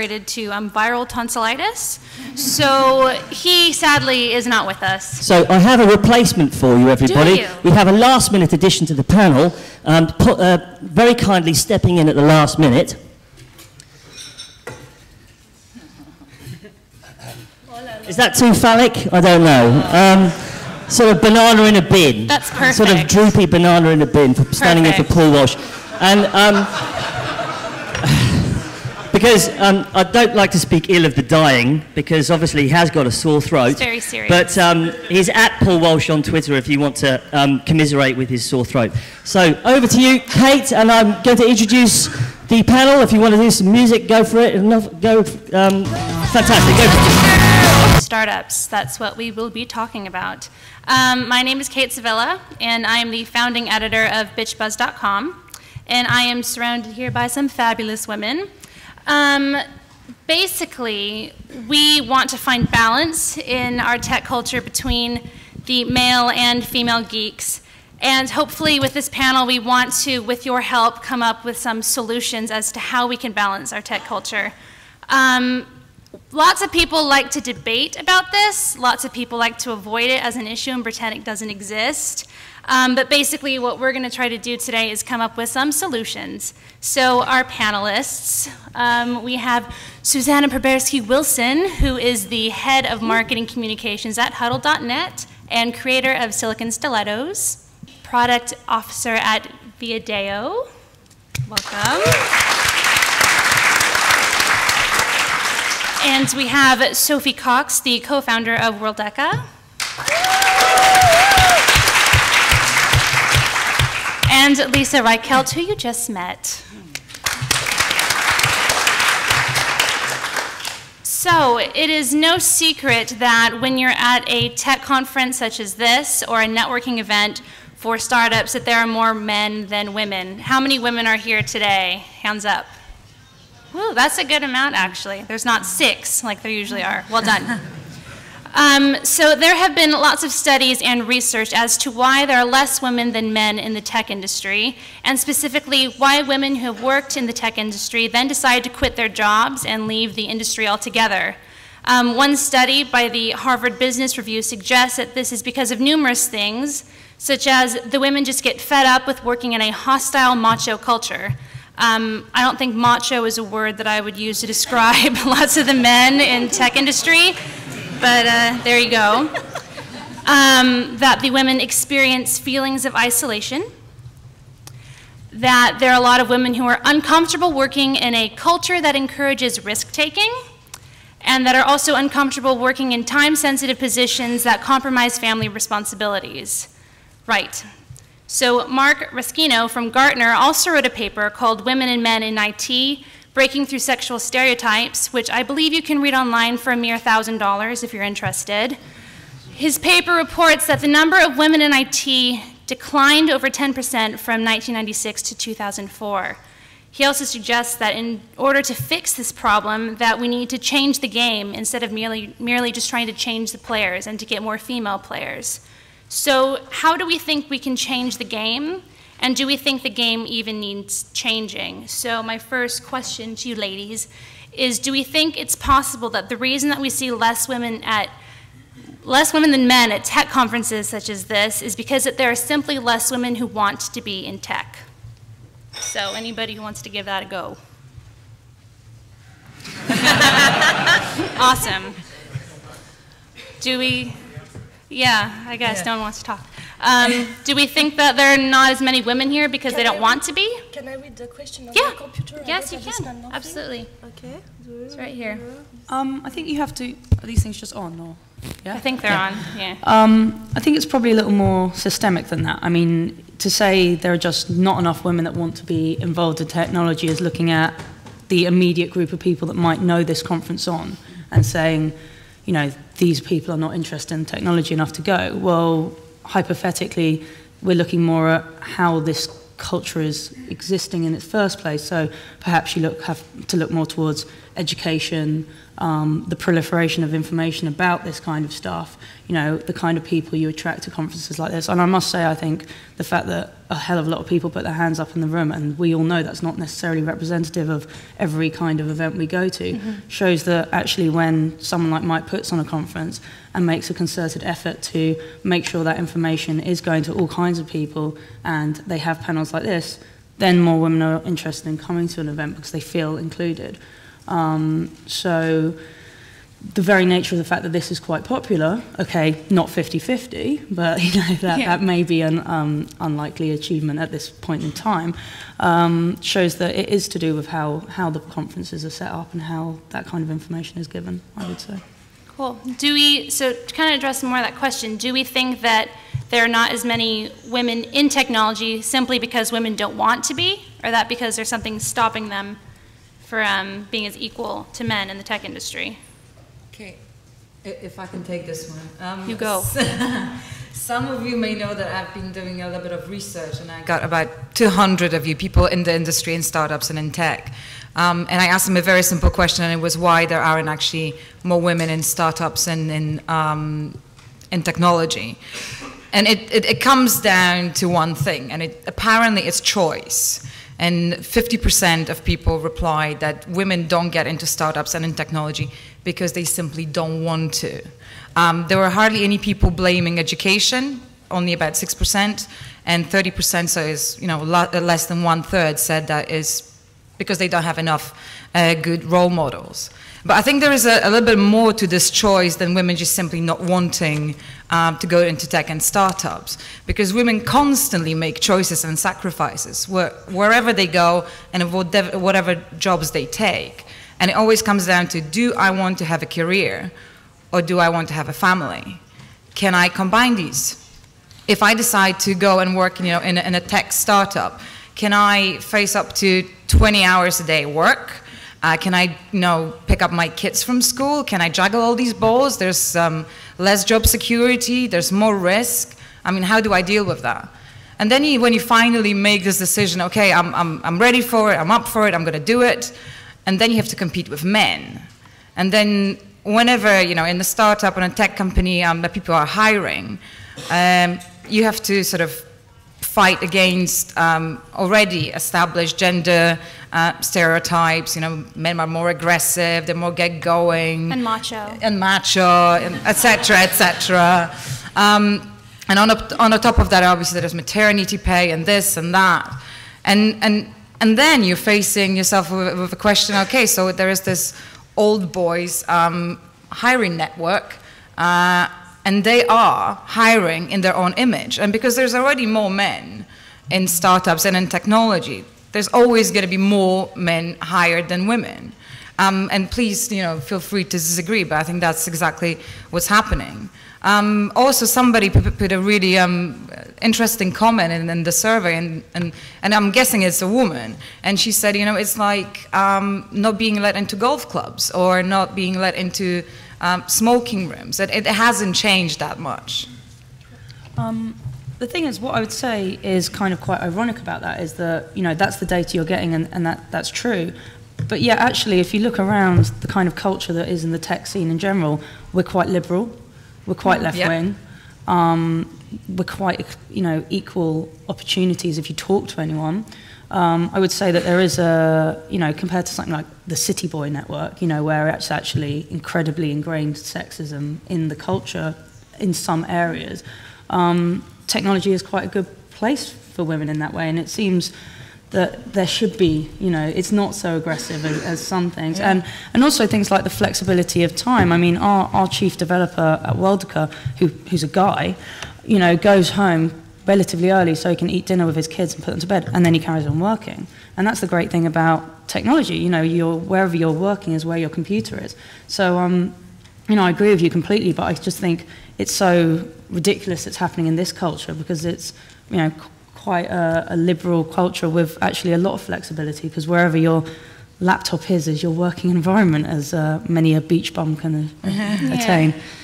to viral tonsillitis, so he sadly is not with us. So I have a replacement for you, everybody. Do you? We have a last-minute addition to the panel, very kindly stepping in at the last minute. Is that too phallic? I don't know. Sort of banana in a bin. That's perfect. Sort of droopy banana in a bin for standing in for Paul Walsh. And because I don't like to speak ill of the dying, because obviously he has got a sore throat. It's very serious. But he's at Paul Walsh on Twitter if you want to commiserate with his sore throat. So over to you, Kate, and I'm going to introduce the panel. If you want to do some music, go for it. Fantastic. Go for it. Startups, that's what we will be talking about. My name is Kate Sevilla, and I am the founding editor of bitchbuzz.com, and I am surrounded here by some fabulous women. Basically, we want to find balance in our tech culture between the male and female geeks, and hopefully with this panel we want to, with your help, come up with some solutions as to how we can balance our tech culture. Lots of people like to debate about this. Lots of people like to avoid it as an issue and pretend it doesn't exist. But basically what we're going to try to do today is come up with some solutions. So our panelists, we have Susanna Proberski-Wilson, who is the head of marketing communications at Huddle.net and creator of Silicon Stilettos, product officer at Viadeo. Welcome. And we have Sophie Cox, the co-founder of Worldeka. And Lisa Reichelt, who you just met. So it is no secret that when you're at a tech conference such as this or a networking event for startups that there are more men than women. How many women are here today? Hands up. Woo, that's a good amount, actually. There's not 6 like there usually are. Well done. So there have been lots of studies and research as to why there are less women than men in the tech industry, and specifically why women who have worked in the tech industry then decide to quit their jobs and leave the industry altogether. One study by the Harvard Business Review suggests that this is because of numerous things, such as the women just get fed up with working in a hostile macho culture. I don't think macho is a word that I would use to describe lots of the men in tech industry, but there you go. That the women experience feelings of isolation, that there are a lot of women who are uncomfortable working in a culture that encourages risk-taking, and that are also uncomfortable working in time-sensitive positions that compromise family responsibilities. Right. So Mark Raskino from Gartner also wrote a paper called Women and Men in IT, Breaking Through Sexual Stereotypes, which I believe you can read online for a mere $1,000 if you're interested. His paper reports that the number of women in IT declined over 10% from 1996 to 2004. He also suggests that in order to fix this problem, that we need to change the game instead of merely just trying to change the players and to get more female players. So how do we think we can change the game? And do we think the game even needs changing? So my first question to you ladies is, do we think it's possible that the reason that we see less women than men at tech conferences such as this is because that there are simply less women who want to be in tech? So anybody who wants to give that a go? Awesome. Do we? Yeah, I guess no one wants to talk. Do we think that there are not as many women here because they don't want to be? Can I read the question on the computer? Yes, you can. Absolutely. Okay. It's right here. I think you have to. Are these things just on, or? Yeah. I think they're on. Yeah. I think it's probably a little more systemic than that. I mean, to say there are just not enough women that want to be involved in technology is looking at the immediate group of people that might know this conference on and saying, you know, these people are not interested in technology enough to go. Well, hypothetically, we're looking more at how this culture is existing in its first place. So perhaps you have to look more towards education, the proliferation of information about this kind of stuff, you know, the kind of people you attract to conferences like this. And I must say, I think the fact that a hell of a lot of people put their hands up in the room, and we all know that's not necessarily representative of every kind of event we go to, shows that actually when someone like Mike puts on a conference and makes a concerted effort to make sure that information is going to all kinds of people, and they have panels like this, then more women are interested in coming to an event because they feel included. So the very nature of the fact that this is quite popular, okay, not 50-50, but you know, that may be an unlikely achievement at this point in time, shows that it is to do with how the conferences are set up and how that kind of information is given, I would say. Cool. So to kind of address more of that question, do we think that there are not as many women in technology simply because women don't want to be, or that because there's something stopping them from being as equal to men in the tech industry? Okay, if I can take this one. You go. Some of you may know that I've been doing a little bit of research, and I got about 200 of you people in the industry, in startups and in tech. And I asked them a very simple question, and it was why there aren't actually more women in startups and in technology. And it comes down to one thing, and apparently it's choice. And 50% of people replied that women don't get into startups and in technology because they simply don't want to. There were hardly any people blaming education, only about 6%, and 30%, so is, you know, less than 1/3 said that is because they don't have enough good role models. But I think there is a little bit more to this choice than women just simply not wanting to go into tech and startups, because women constantly make choices and sacrifices wherever they go and whatever jobs they take. And it always comes down to, do I want to have a career or do I want to have a family? Can I combine these? If I decide to go and work, you know, in a tech startup, can I face up to 20 hours a day work? Can I, you know, pick up my kids from school? Can I juggle all these balls? There's less job security, there's more risk. I mean, how do I deal with that? And then when you finally make this decision, okay, I'm ready for it, I'm up for it, I'm gonna do it, and then you have to compete with men. And then whenever, you know, in the startup or in a tech company that people are hiring, you have to sort of fight against already established gender stereotypes. You know, men are more aggressive, they're more get-going. And macho. And macho, et cetera, et cetera. And on the top of that, obviously, there's maternity pay and this and that. And then you're facing yourself with a question, okay, so there is this old boys hiring network, and they are hiring in their own image. And because there's already more men in startups and in technology, there's always going to be more men hired than women. And please, you know, feel free to disagree, but I think that's exactly what's happening. Also, somebody put a really interesting comment in the survey, and I'm guessing it's a woman, and she said, you know, it's like not being let into golf clubs or not being let into smoking rooms. It hasn't changed that much. The thing is, what I would say is kind of quite ironic about that is that, you know, that's the data you're getting, and that's true. But yeah, actually, if you look around the kind of culture that is in the tech scene in general, we're quite liberal. We're quite left-wing. We're quite, you know, equal opportunities if you talk to anyone. I would say that there is a, you know, compared to something like the City Boy network, you know, where it's actually incredibly ingrained sexism in the culture in some areas, technology is quite a good place for women in that way, and it seems that there should be, you know, it's not so aggressive as some things. Yeah. And also things like the flexibility of time. I mean, our chief developer at Worldica, who's a guy, you know, goes home relatively early so he can eat dinner with his kids and put them to bed, and then he carries on working. And that's the great thing about technology. You know, wherever you're working is where your computer is. So, you know, I agree with you completely, but I just think it's so ridiculous it's happening in this culture because it's, you know, quite a liberal culture with actually a lot of flexibility, because wherever your laptop is your working environment, as many a beach bum can attain.